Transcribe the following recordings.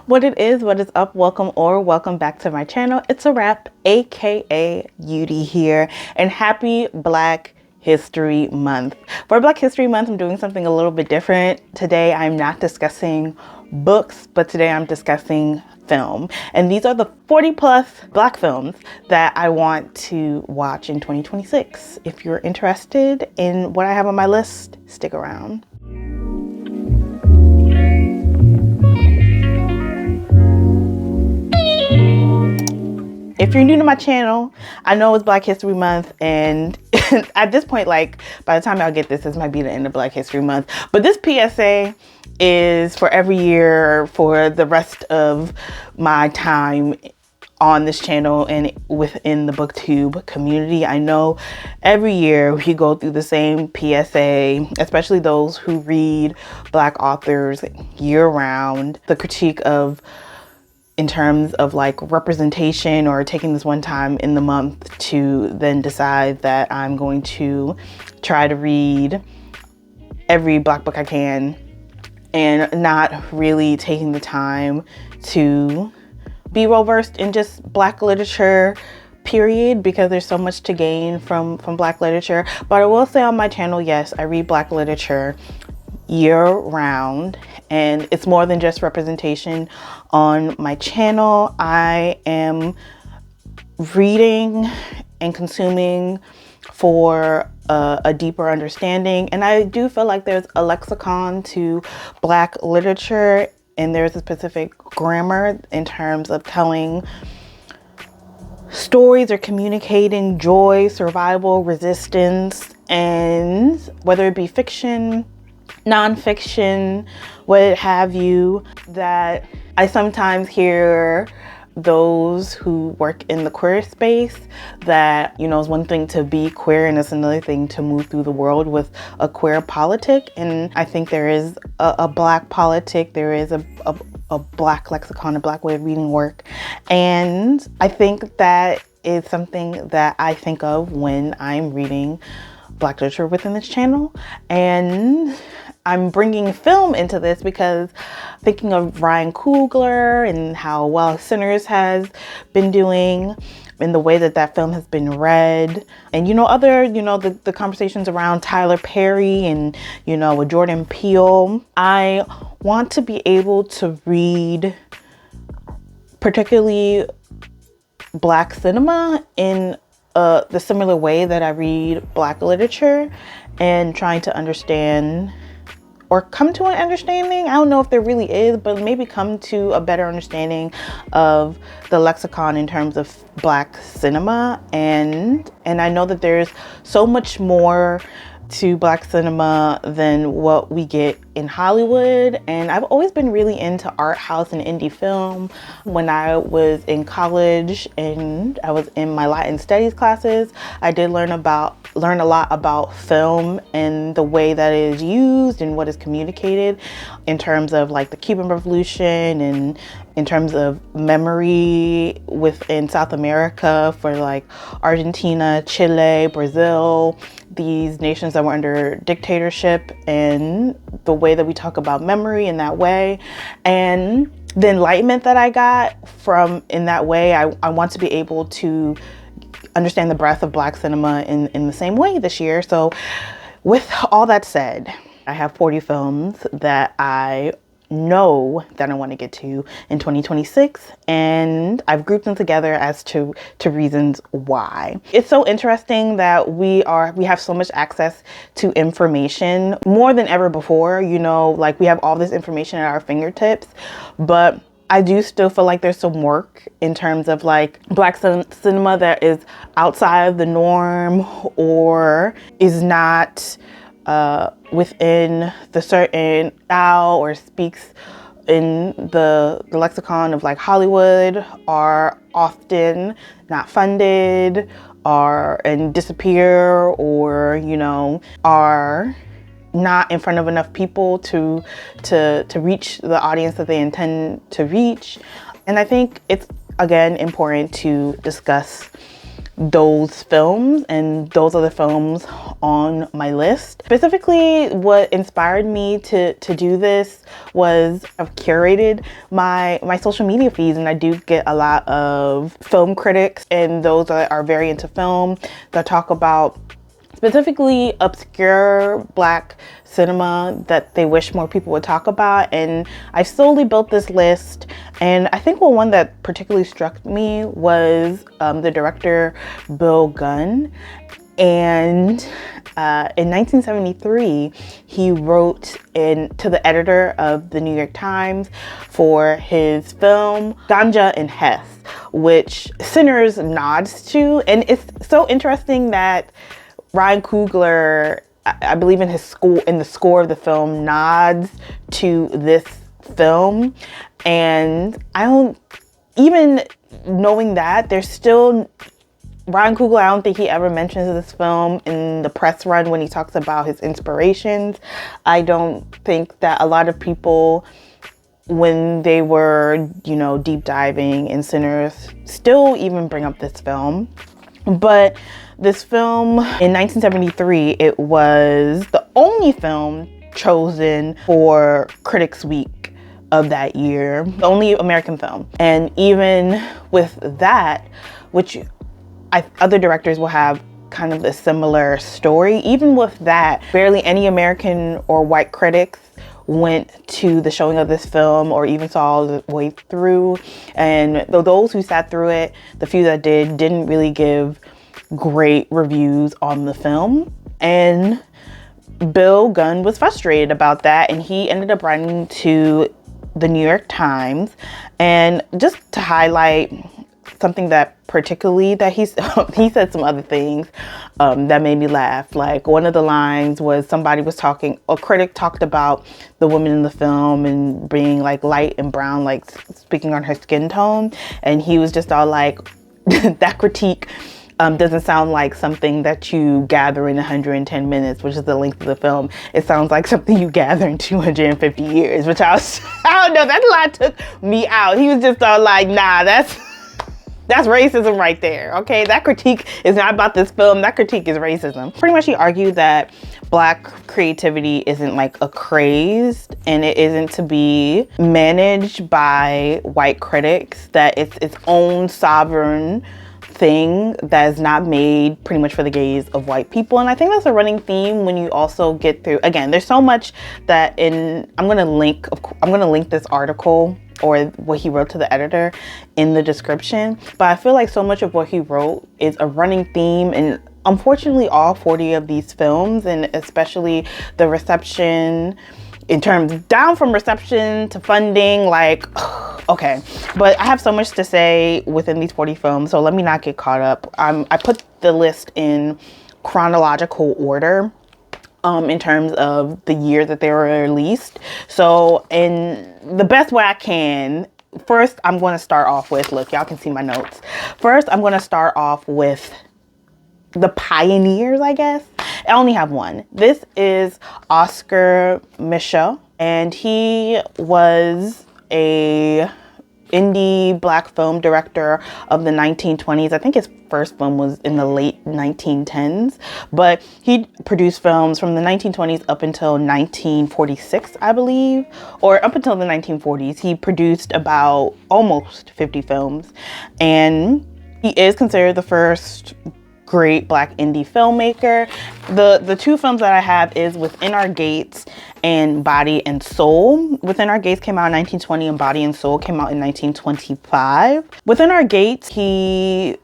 What it is, what is up, welcome or welcome back to my channel. It's a wrap, aka Yudi here, and happy Black History Month. For Black History Month, I'm doing something a little bit different. Today, I'm not discussing books, but today I'm discussing film. And these are the 40 plus Black films that I want to watch in 2026. If you're interested in what I have on my list, stick around. If you're new to my channel, I know it's Black History Month, and at this point, like, by the time y'all get this might be the end of Black History Month. But this PSA is for every year for the rest of my time on this channel and within the BookTube community. I know every year we go through the same PSA, especially those who read Black authors year round. The critique of in terms of like representation, or taking this one time in the month to then decide that I'm going to try to read every Black book I can, and not really taking the time to be well versed in just Black literature, period, because there's so much to gain from Black literature. But I will say on my channel, yes, I read Black literature year round, and it's more than just representation on my channel. I am reading and consuming for a deeper understanding, and I do feel like there's a lexicon to Black literature, and there's a specific grammar in terms of telling stories or communicating joy, survival, resistance, and whether it be fiction, nonfiction, what have you, that I sometimes hear those who work in the queer space that, you know, it's one thing to be queer and it's another thing to move through the world with a queer politic. And I think there is a Black politic, there is a Black lexicon, a Black way of reading work. And I think that is something that I think of when I'm reading Black literature within this channel. And I'm bringing film into this because thinking of Ryan Coogler and how well Sinners has been doing, and the way that that film has been read, and the conversations around Tyler Perry and with Jordan Peele. I want to be able to read particularly Black cinema in the similar way that I read Black literature, and trying to understand or come to an understanding. I don't know if there really is, but maybe come to a better understanding of the lexicon in terms of Black cinema. And I know that there's so much more to Black cinema than what we get in Hollywood. And I've always been really into art house and indie film. When I was in college and I was in my Latin studies classes, I did learn a lot about film and the way that it is used and what is communicated in terms of like the Cuban Revolution, and in terms of memory within South America for like Argentina, Chile, Brazil, these nations that were under dictatorship, and the way that we talk about memory in that way. And the enlightenment that I got from in that way, I want to be able to understand the breadth of Black cinema in the same way this year. So with all that said, I have 40 films that I know that I want to get to in 2026, and I've grouped them together as to reasons why. It's so interesting that we have so much access to information more than ever before. Like, we have all this information at our fingertips, but I do still feel like there's some work in terms of like Black cinema that is outside of the norm, or is not within the certain style, or speaks in the lexicon of like Hollywood, are often not funded, and disappear, or are not in front of enough people to reach the audience that they intend to reach. And I think it's, again, important to discuss those films, and those are the films on my list. Specifically, what inspired me to do this was I've curated my social media feeds, and I do get a lot of film critics and those that are very into film that talk about specifically obscure Black cinema that they wish more people would talk about. And I slowly built this list, and I think one that particularly struck me was the director Bill Gunn. And in 1973, he wrote to the editor of the New York Times for his film Ganja and Hess, which Sinners nods to. And it's so interesting that Ryan Coogler, I believe in the score of the film, nods to this film. And even knowing that, there's still Ryan Coogler, I don't think he ever mentions this film in the press run when he talks about his inspirations. I don't think that a lot of people, when they were, deep diving in Sinners, still even bring up this film. But this film in 1973, it was the only film chosen for Critics Week of that year, the only American film. And even with that, which other directors will have kind of a similar story, even with that, barely any American or white critics went to the showing of this film or even saw the way through. And those who sat through it, the few that didn't really give great reviews on the film. And Bill Gunn was frustrated about that, and he ended up writing to the New York Times. And just to highlight something that particularly that he said some other things that made me laugh. Like, one of the lines was a critic talked about the woman in the film and being like light and brown, like speaking on her skin tone. And he was just all like, that critique doesn't sound like something that you gather in 110 minutes, which is the length of the film. It sounds like something you gather in 250 years, which I don't know, that line took me out. He was just all like, nah, that's racism right there, okay? That critique is not about this film. That critique is racism. Pretty much he argued that Black creativity isn't like a craze, and it isn't to be managed by white critics, that it's its own sovereign thing that is not made pretty much for the gaze of white people. And I think that's a running theme when you also get through, again, there's so much that I'm gonna link this article or what he wrote to the editor in the description, but I feel like so much of what he wrote is a running theme, and unfortunately all 40 of these films, and especially the reception, in terms down from reception to funding, like, okay. But I have so much to say within these 40 films, so let me not get caught up. I put the list in chronological order in terms of the year that they were released. So in the best way I can, first I'm going to start off with, look, y'all can see my notes. First, I'm going to start off with the pioneers, I guess. I only have one. This is Oscar Micheaux, and he was a indie Black film director of the 1920s. I think his first film was in the late 1910s, but he produced films from the 1920s up until 1946, I believe, or up until the 1940s. He produced about almost 50 films, and he is considered the first great Black indie filmmaker. The two films that I have is Within Our Gates and Body and Soul. Within Our Gates came out in 1920 and Body and Soul came out in 1925. Within Our Gates, he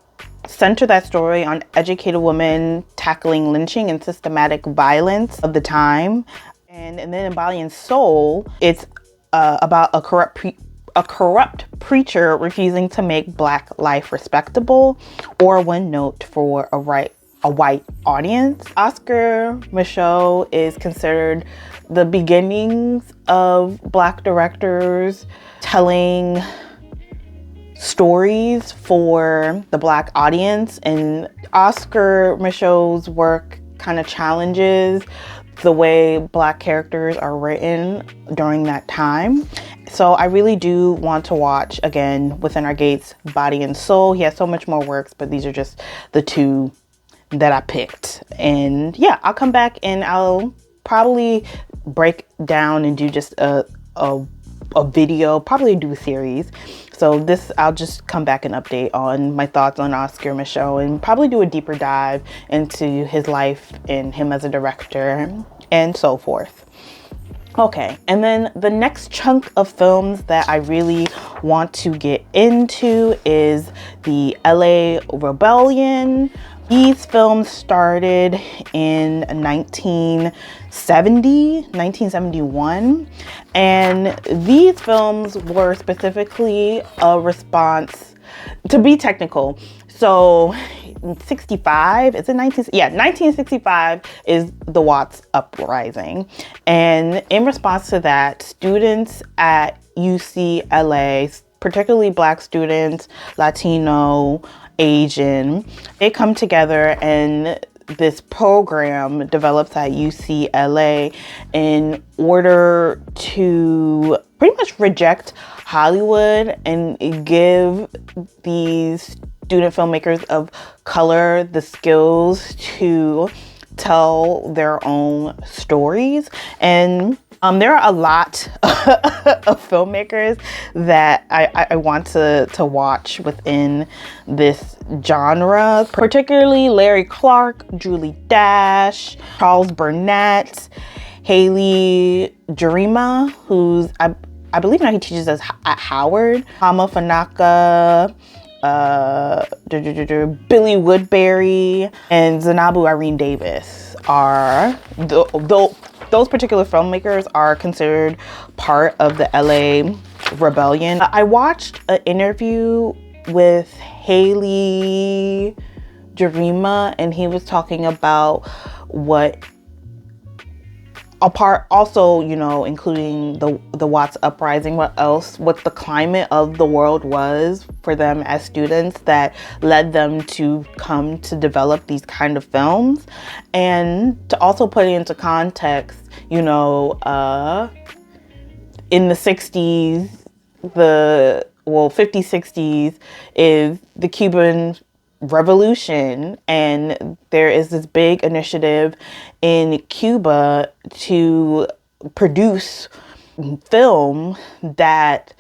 centered that story on educated women tackling lynching and systematic violence of the time. And then in Body and Soul, it's about a corrupt preacher refusing to make Black life respectable, or one note for a white audience. Oscar Micheaux is considered the beginnings of Black directors telling stories for the Black audience, and Oscar Micheaux's work kind of challenges the way Black characters are written during that time. So I really do want to watch, again, Within Our Gates, Body and Soul. He has so much more works, but these are just the two that I picked. And yeah, I'll come back and I'll probably break down and do just a video, probably do a series. So this, I'll just come back and update on my thoughts on Oscar Micheaux and probably do a deeper dive into his life and him as a director and so forth. Okay, and then the next chunk of films that I really want to get into is the LA Rebellion. These films started in 1971, and these films were specifically a response, to be technical, so 65, is it 1965 is the Watts Uprising. And in response to that, students at UCLA, particularly Black students, Latino, Asian, they come together, and this program develops at UCLA in order to pretty much reject Hollywood and give these student filmmakers of color the skills to tell their own stories. And there are a lot of filmmakers that I want to watch within this genre, particularly Larry Clark, Julie Dash, Charles Burnett, Haile Gerima, who's I believe now he teaches us at Howard, Fanaka, Billy Woodberry, and Zeinabu Irene Davis are those particular filmmakers are considered part of the LA Rebellion. I watched an interview with Haile Gerima, and he was talking about what apart, also, you know, including the Watts Uprising, what the climate of the world was for them as students that led them to come to develop these kind of films. And to also put it into context, you know, in the 60s, 50s, 60s is the Cuban Revolution, and there is this big initiative in Cuba to produce film that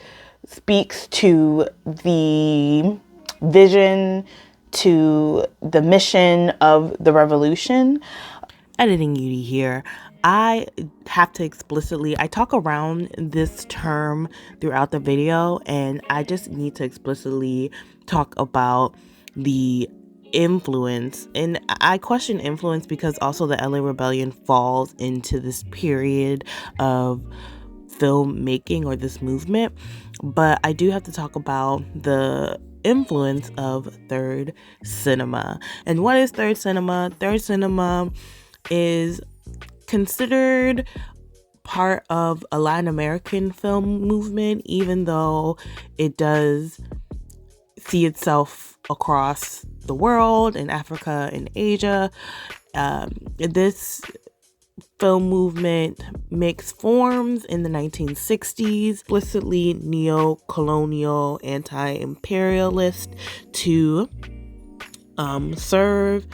speaks to the vision, to the mission of the revolution. Editing Yudi here. I have to explicitly, I talk around this term throughout the video, and I just need to explicitly talk about the influence. And I question influence because also the LA Rebellion falls into this period of filmmaking or this movement. But I do have to talk about the influence of third cinema. And what is third cinema? Third cinema is considered part of a Latin American film movement, even though it does see itself across the world, in Africa and Asia. This film movement makes forms in the 1960s, explicitly neo-colonial, anti-imperialist, to serve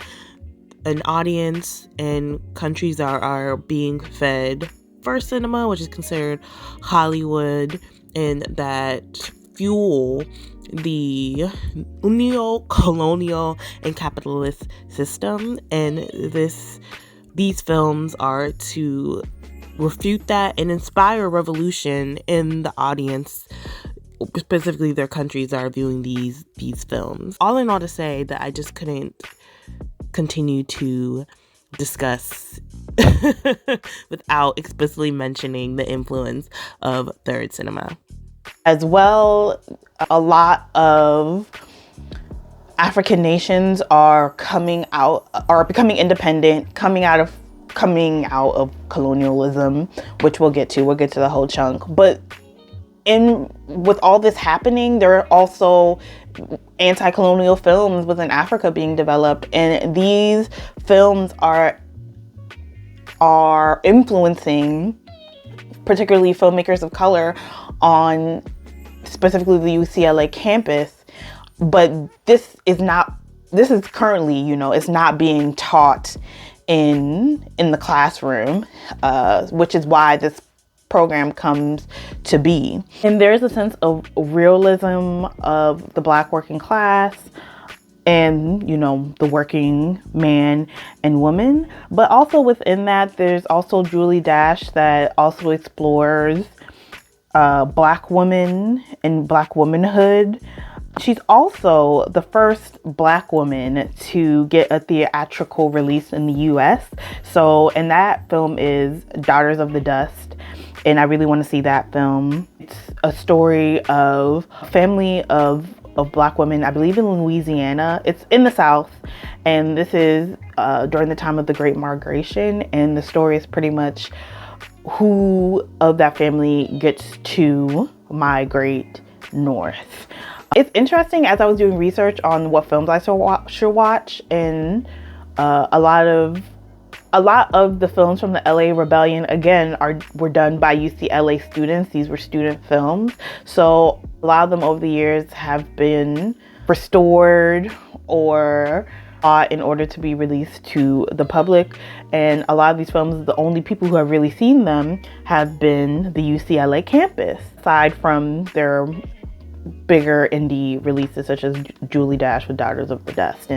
an audience, and countries are being fed first cinema, which is considered Hollywood, and that fuel the neo-colonial and capitalist system. And these films are to refute that and inspire revolution in the audience, specifically their countries that are viewing these films. All in all, to say that I just couldn't continue to discuss without explicitly mentioning the influence of third cinema. As well, a lot of African nations are becoming independent, coming out of colonialism, which we'll get to the whole chunk. But with all this happening, there are also anti-colonial films within Africa being developed, and these films are influencing particularly filmmakers of color on specifically the UCLA campus, but this is currently, it's not being taught in the classroom, which is why this program comes to be. And there's a sense of realism of the Black working class and, the working man and woman. But also within that, there's also Julie Dash that also explores Black women and Black womanhood. She's also the first Black woman to get a theatrical release in the US. And that film is Daughters of the Dust. And I really want to see that film. It's a story of a family of Black women, I believe in Louisiana. It's in the South. And this is during the time of the Great Migration. And the story is pretty much who of that family gets to migrate north. It's interesting, as I was doing research on what films I should watch, and a lot of the films from the LA Rebellion, again, were done by UCLA students. These were student films. So a lot of them over the years have been restored or in order to be released to the public. And a lot of these films, the only people who have really seen them have been the UCLA campus, aside from their bigger indie releases such as Julie Dash with Daughters of the Dust.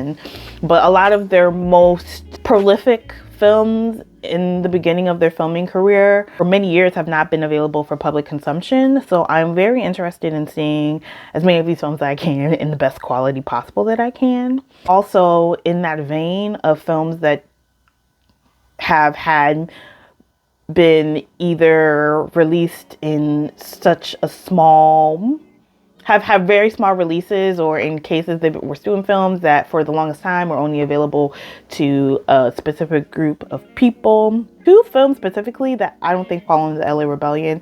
But a lot of their most prolific films in the beginning of their filming career for many years have not been available for public consumption. So I'm very interested in seeing as many of these films as I can in the best quality possible that I can. Also, in that vein of films that have been either released in such a small, have very small releases, or in cases they were student films that for the longest time were only available to a specific group of people. Two films specifically that I don't think fall into the LA Rebellion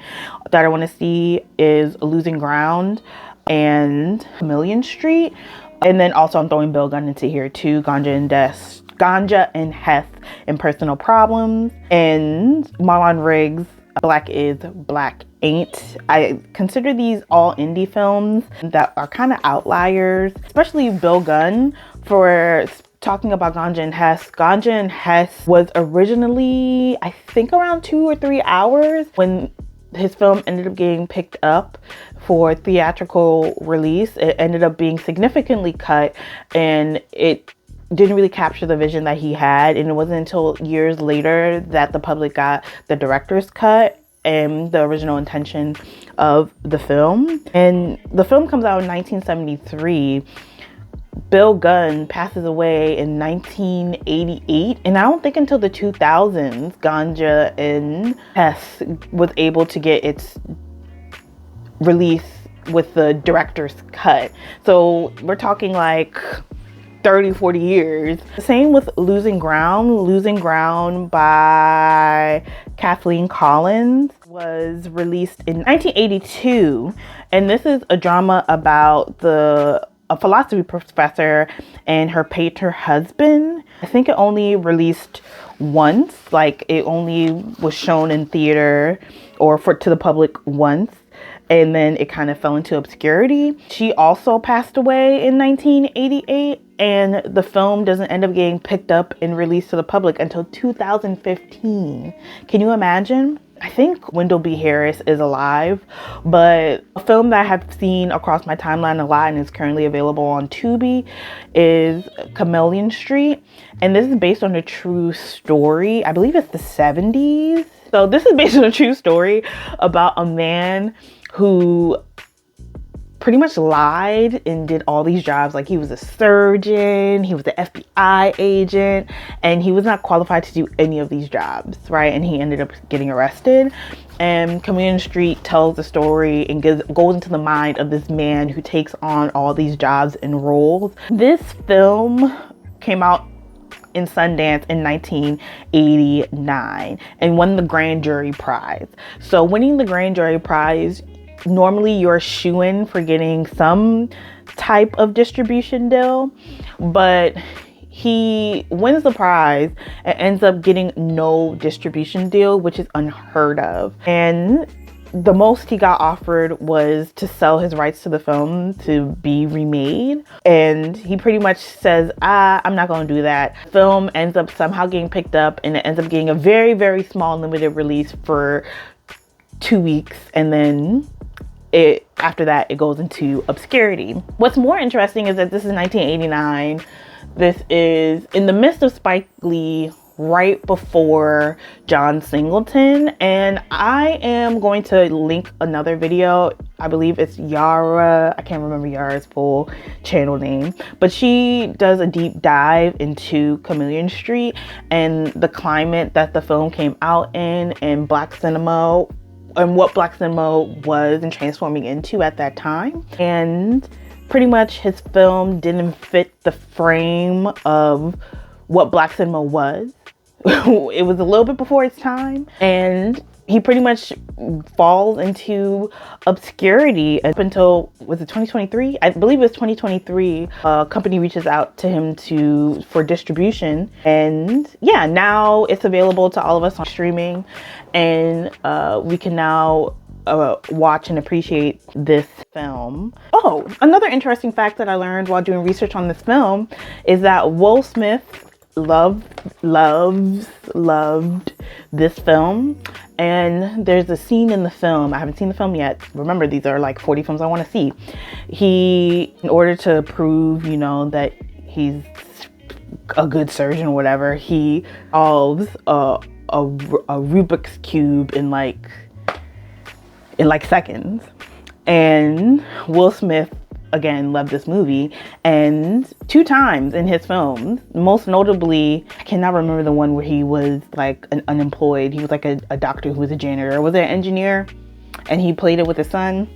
that I want to see is Losing Ground and Million Street. And then also I'm throwing Bill Gunn into here too, Ganja and Heth and Personal Problems, and Marlon Riggs' Black Is, Black Ain't. I consider these all indie films that are kind of outliers, especially Bill Gunn for talking about Ganja and Heth. Ganja and Heth was originally, I think, around 2 or 3 hours. When his film ended up getting picked up for theatrical release, it ended up being significantly cut, and it didn't really capture the vision that he had. And it wasn't until years later that the public got the director's cut and the original intention of the film. And the film comes out in 1973. Bill Gunn passes away in 1988. And I don't think until the 2000s, Ganja and Heth was able to get its release with the director's cut. So we're talking like 30-40 years. Same with Losing Ground by Kathleen Collins was released in 1982, and this is a drama about a philosophy professor and her painter husband. I think it only released once, like it only was shown in theater or to the public once, and then it kind of fell into obscurity. She also passed away in 1988, and the film doesn't end up getting picked up and released to the public until 2015. Can you imagine? I think Wendell B. Harris is alive, but a film that I have seen across my timeline a lot and is currently available on Tubi is Chameleon Street. And this is based on a true story. I believe it's the 70s. So this is based on a true story about a man who pretty much lied and did all these jobs. Like, he was a surgeon, he was an FBI agent, and he was not qualified to do any of these jobs, right? And he ended up getting arrested. And Chameleon Street tells the story and goes into the mind of this man who takes on all these jobs and roles. This film came out in Sundance in 1989 and won the Grand Jury Prize. So winning the Grand Jury Prize, normally you're shoo-in for getting some type of distribution deal, but he wins the prize and ends up getting no distribution deal, which is unheard of. And the most he got offered was to sell his rights to the film to be remade. And he pretty much says, I'm not going to do that. Film ends up somehow getting picked up, and it ends up getting a very, very small limited release for 2 weeks. And then after that, it goes into obscurity. What's more interesting is that this is 1989. This is in the midst of Spike Lee, right before John Singleton, and I am going to link another video. I believe it's Yara. I can't remember Yara's full channel name, but she does a deep dive into Chameleon Street and the climate that the film came out in, and Black cinema, and what Black cinema was and transforming into at that time. And pretty much his film didn't fit the frame of what Black cinema was. It was a little bit before its time, and he pretty much falls into obscurity up until, was it 2023? I believe it was 2023. A company reaches out to him for distribution, and yeah, now it's available to all of us on streaming, and we can now watch and appreciate this film. Oh, another interesting fact that I learned while doing research on this film is that Will Smith loved this film. And there's a scene in the film, I haven't seen the film yet, remember these are like 40 films I want to see, he, in order to prove, you know, that he's a good surgeon or whatever, he solves a Rubik's Cube in like seconds. And Will Smith, again, loved this movie, and 2 times in his films, most notably, I cannot remember the one where he was like unemployed. He was like a doctor who was a janitor. Was it an engineer? And he played it with his son.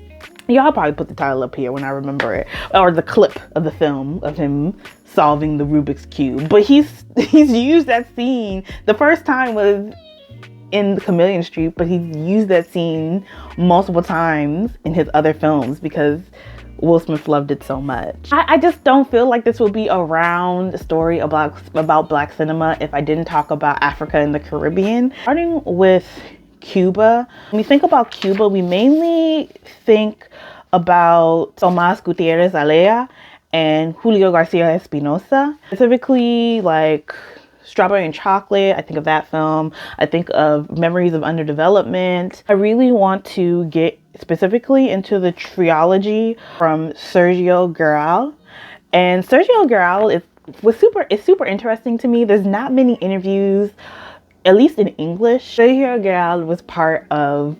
Yeah, I'll probably put the title up here when I remember it, or the clip of the film of him solving the Rubik's Cube. But he's used that scene. The first time was in the Chameleon Street, but he's used that scene multiple times in his other films because Will Smith loved it so much. I just don't feel like this would be a round story about Black cinema if I didn't talk about Africa and the Caribbean. Starting with Cuba. When we think about Cuba, we mainly think about Tomás Gutiérrez Alea and Julio Garcia Espinosa. Specifically, like Strawberry and Chocolate, I think of that film. I think of Memories of Underdevelopment. I really want to get specifically into the trilogy from Sergio Garral. And Sergio Garral is super interesting to me. There's not many interviews, at least in English. Sergio Garral was part of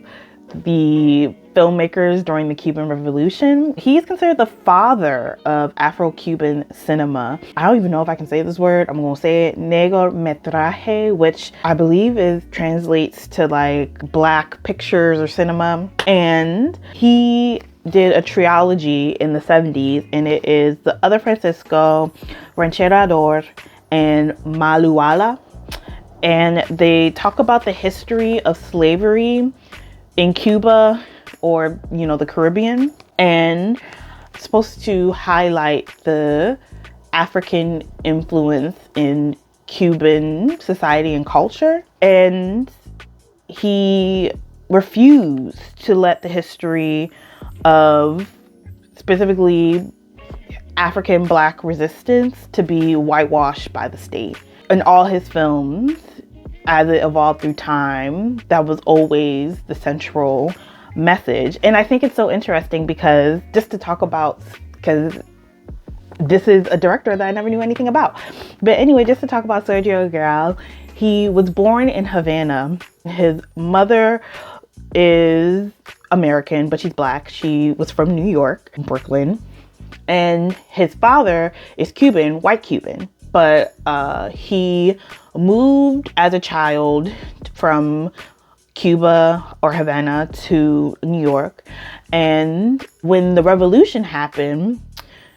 the filmmakers during the Cuban Revolution. He's considered the father of Afro-Cuban cinema. I don't even know if I can say this word. I'm gonna say it. Negro-metraje, which I believe translates to like black pictures or cinema. And he did a trilogy in the 70s, and it is The Other Francisco, Rancherador, and Maluala. And they talk about the history of slavery in Cuba, or, you know, the Caribbean, and it's supposed to highlight the African influence in Cuban society and culture. And he refused to let the history of specifically African Black resistance to be whitewashed by the state. In all his films, as it evolved through time, that was always the central message. And I think it's so interesting because this is a director that I never knew anything about. But anyway, just to talk about Sergio Garral, he was born in Havana. His mother is American, but she's Black. She was from New York, Brooklyn. And his father is Cuban, white Cuban. But he moved as a child from Cuba or Havana to New York. And when the revolution happened,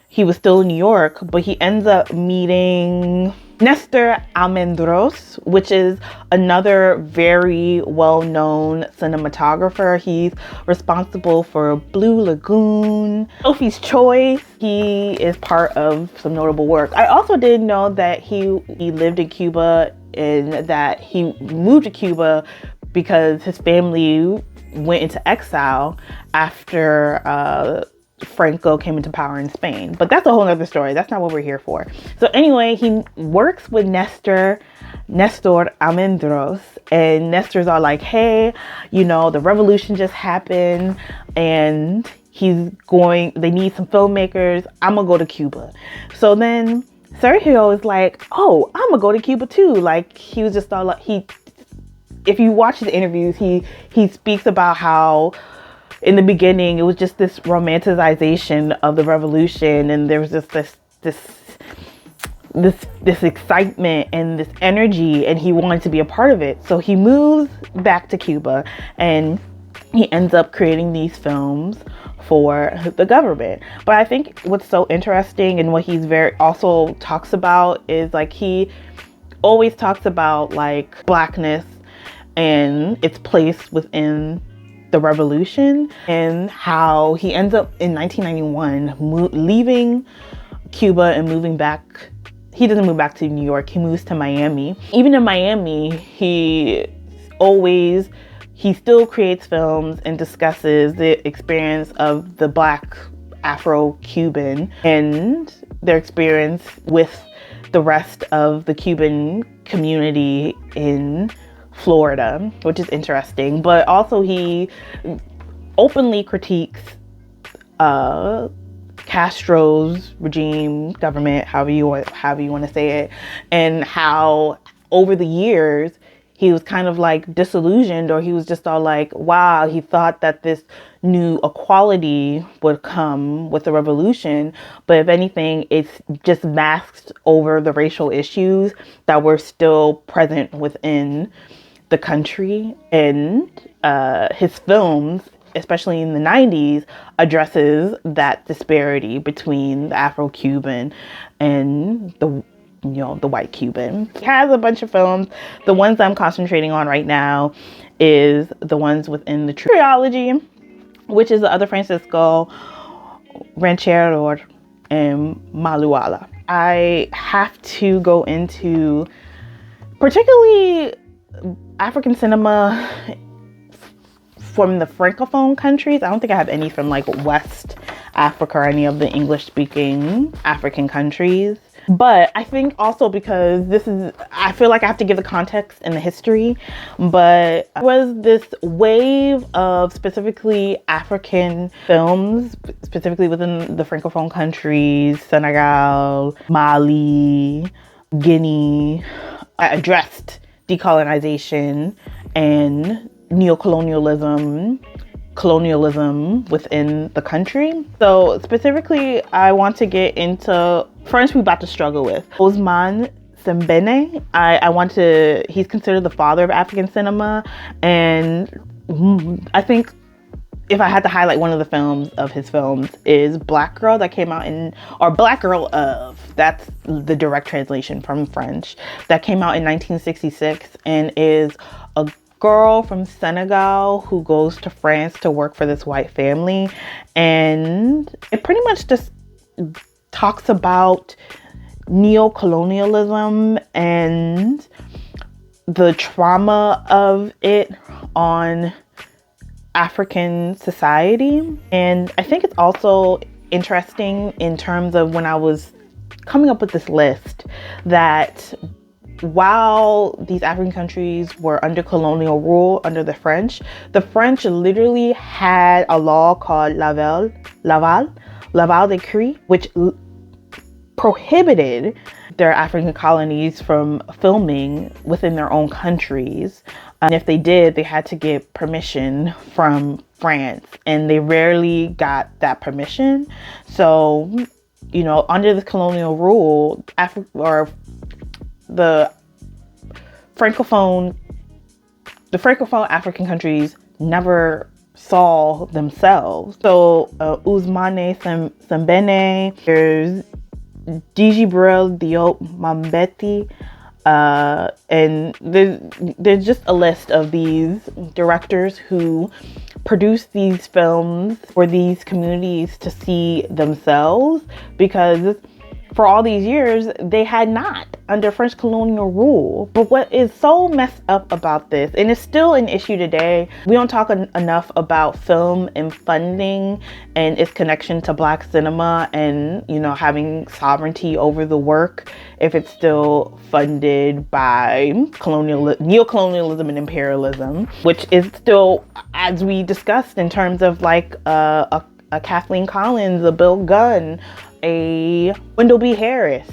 he was still in New York, but he ends up meeting Nestor Almendros, which is another very well-known cinematographer. He's responsible for Blue Lagoon, Sophie's Choice. He is part of some notable work. I also didn't know that he lived in Cuba and that he moved to Cuba because his family went into exile after Franco came into power in Spain. But that's a whole other story. That's not what we're here for. So anyway, he works with Nestor Almendros, and Nestor's all like, hey, you know, the revolution just happened and they need some filmmakers. I'm gonna go to Cuba. So then Sergio is like, oh, I'm gonna go to Cuba too. Like, he was just all like, if you watch his interviews, he speaks about how in the beginning it was just this romanticization of the revolution, and there was just this excitement and this energy, and he wanted to be a part of it. So he moves back to Cuba and he ends up creating these films for the government. But I think what's so interesting and what he's also talks about is, like, he always talks about like Blackness and its place within the revolution, and how he ends up in 1991 leaving Cuba and moving back. He doesn't move back to New York, he moves to Miami. Even in Miami, he still creates films and discusses the experience of the Black Afro-Cuban and their experience with the rest of the Cuban community in Florida, which is interesting. But also he openly critiques Castro's regime, government, however you want to say it, and how over the years he was kind of like disillusioned, or he was just all like, wow, he thought that this new equality would come with the revolution, but if anything, it's just masked over the racial issues that were still present within the country. And his films, especially in the 90s, addresses that disparity between the Afro-Cuban and the white Cuban. He has a bunch of films. The ones I'm concentrating on right now is the ones within the trilogy, which is the Other Francisco, Ranchero, and Maluala. I have to go into particularly African cinema from the Francophone countries. I don't think I have any from like West Africa or any of the English-speaking African countries. But I think also because I feel like I have to give the context and the history, but there was this wave of specifically African films, specifically within the Francophone countries, Senegal, Mali, Guinea, addressed decolonization and neocolonialism, colonialism within the country. So specifically, I want to get into French we about to struggle with. Ousmane Sembène, he's considered the father of African cinema, and I think if I had to highlight one of the films of his films is Black Girl, that came out Black Girl of, that's the direct translation from French, that came out in 1966 and is a girl from Senegal who goes to France to work for this white family. And it pretty much just talks about neocolonialism and the trauma of it on African society. And I think it's also interesting in terms of when I was coming up with this list that while these African countries were under colonial rule under the French literally had a law called Laval Decree, which prohibited their African colonies from filming within their own countries. And if they did, they had to get permission from France, and they rarely got that permission. So, under the colonial rule, the Francophone African countries never saw themselves. So Ousmane Sembène, there's Djibril Diop Mambéty, and there's just a list of these directors who produce these films for these communities to see themselves, because for all these years, they had not under French colonial rule. But what is so messed up about this, and it's still an issue today, we don't talk enough about film and funding and its connection to Black cinema and, you know, having sovereignty over the work if it's still funded by neocolonialism and imperialism, which is still, as we discussed, in terms of like a Kathleen Collins, a Bill Gunn, a Wendell B. Harris,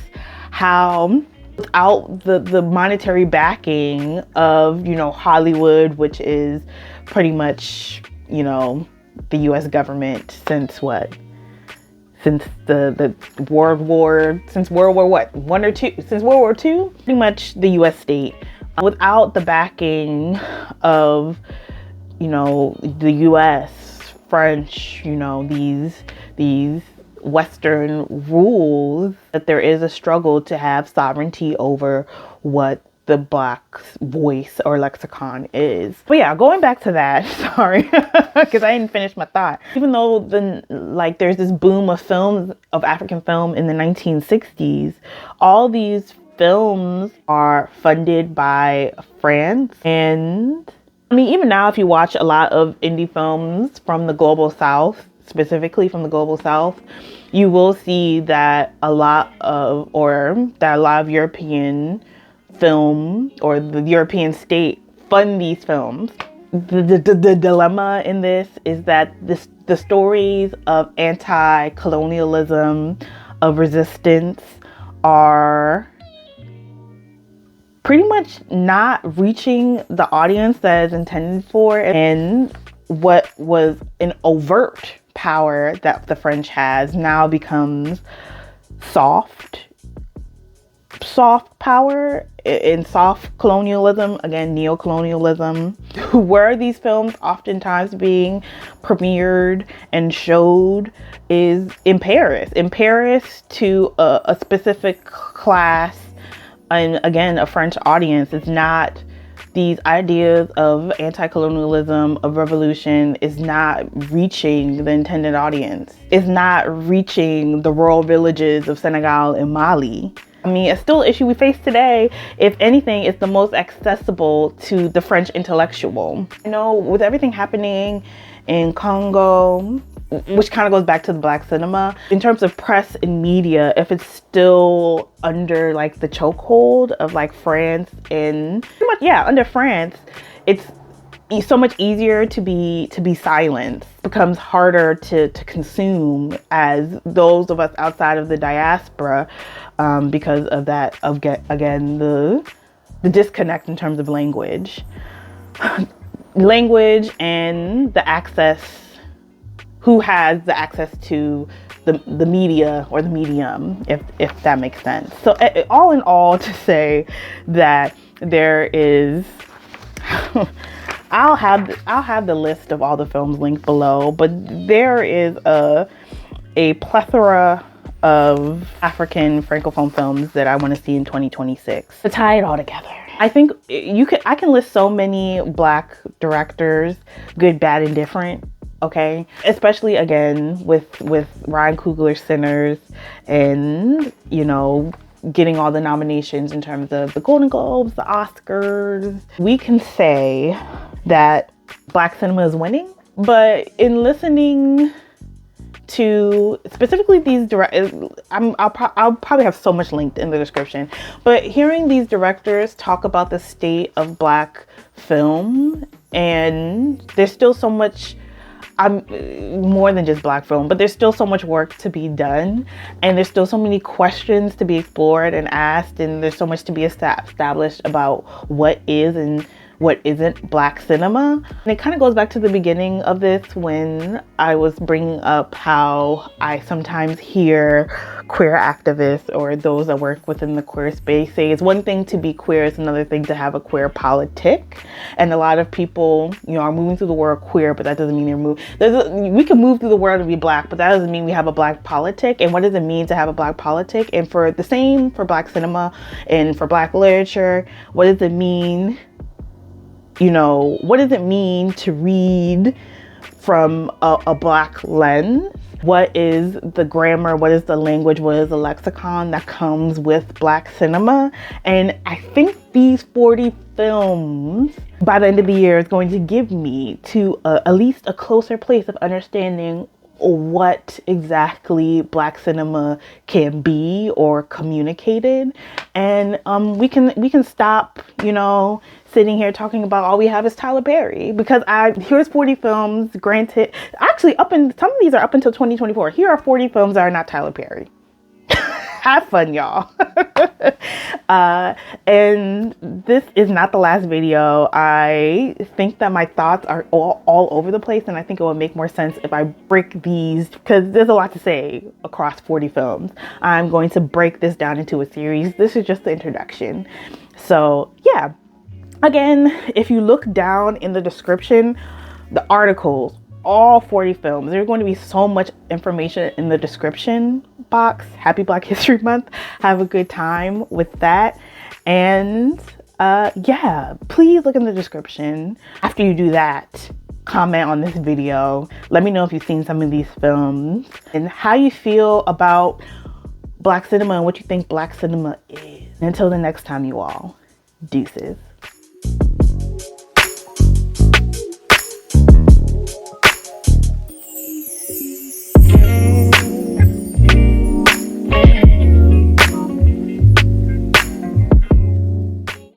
how without the monetary backing of, you know, Hollywood, which is pretty much, you know, the U.S. government since what? Since since World War what? One or two? Since World War II? Pretty much the U.S. state. Without the backing of, you know, the U.S., French, you know, these Western rules, that there is a struggle to have sovereignty over what the Black's voice or lexicon is. But yeah, going back to that, sorry, because I didn't finish my thought. Even though there's this boom of films, of African film in the 1960s, all these films are funded by France. And I mean, even now, if you watch a lot of indie films from the global South, specifically from the global South, you will see that a lot of European film or the European state fund these films. The dilemma in this is that the stories of anti-colonialism, of resistance, are pretty much not reaching the audience that is intended for, and what was an overt power that the French has now becomes soft power in soft colonialism, again, neocolonialism. Where these films oftentimes being premiered and showed is in Paris to a specific class, and again, a French audience. It's not these ideas of anti-colonialism, of revolution, is not reaching the intended audience. It's not reaching the rural villages of Senegal and Mali. I mean, it's still an issue we face today. If anything, it's the most accessible to the French intellectual. You know, with everything happening in Congo, which kind of goes back to the Black cinema, in terms of press and media, if it's still under like the chokehold of like France, and pretty much, yeah, under France, it's so much easier to be silenced. It becomes harder to consume as those of us outside of the diaspora, because of that, again, the disconnect in terms of language and the access. Who has the access to the media or the medium, if that makes sense. So all in all, to say that there is, I'll have the list of all the films linked below, but there is a plethora of African Francophone films that I want to see in 2026 to tie it all together. I think I can list so many Black directors, good, bad, and different. Okay, especially again with Ryan Coogler's Sinners, and, you know, getting all the nominations in terms of the Golden Globes, the Oscars. We can say that Black cinema is winning, but in listening to specifically these I'll probably have so much linked in the description, but hearing these directors talk about the state of Black film, and there's still so much. I'm more than just Black film, but there's still so much work to be done, and there's still so many questions to be explored and asked, and there's so much to be established about what is and what isn't Black cinema. And it kind of goes back to the beginning of this, when I was bringing up how I sometimes hear queer activists or those that work within the queer space say it's one thing to be queer, it's another thing to have a queer politic. And a lot of people, you know, are moving through the world queer, but that doesn't mean we can move through the world and be Black, but that doesn't mean we have a Black politic. And what does it mean to have a Black politic? And for the same for Black cinema and for Black literature, what does it mean? You know, what does it mean to read from a Black lens. What is the grammar? What is the language? What is the lexicon that comes with Black cinema? And I think these 40 films by the end of the year is going to give me to at least a closer place of understanding what exactly Black cinema can be or communicated. And we can stop, you know, sitting here talking about all we have is Tyler Perry, because here's 40 films, granted, actually some of these are up until 2024. Here are 40 films that are not Tyler Perry. Have fun, y'all. And this is not the last video. I think that my thoughts are all over the place, and I think it would make more sense if I break these, because there's a lot to say across 40 films. I'm going to break this down into a series. This is just the introduction. So yeah, again, if you look down in the description, the articles, all 40 films, there's going to be so much information in the description box. Happy Black History Month. Have a good time with that. And yeah, please look in the description. After you do that, comment on this video. Let me know if you've seen some of these films and how you feel about Black cinema and what you think Black cinema is. Until the next time, you all, deuces.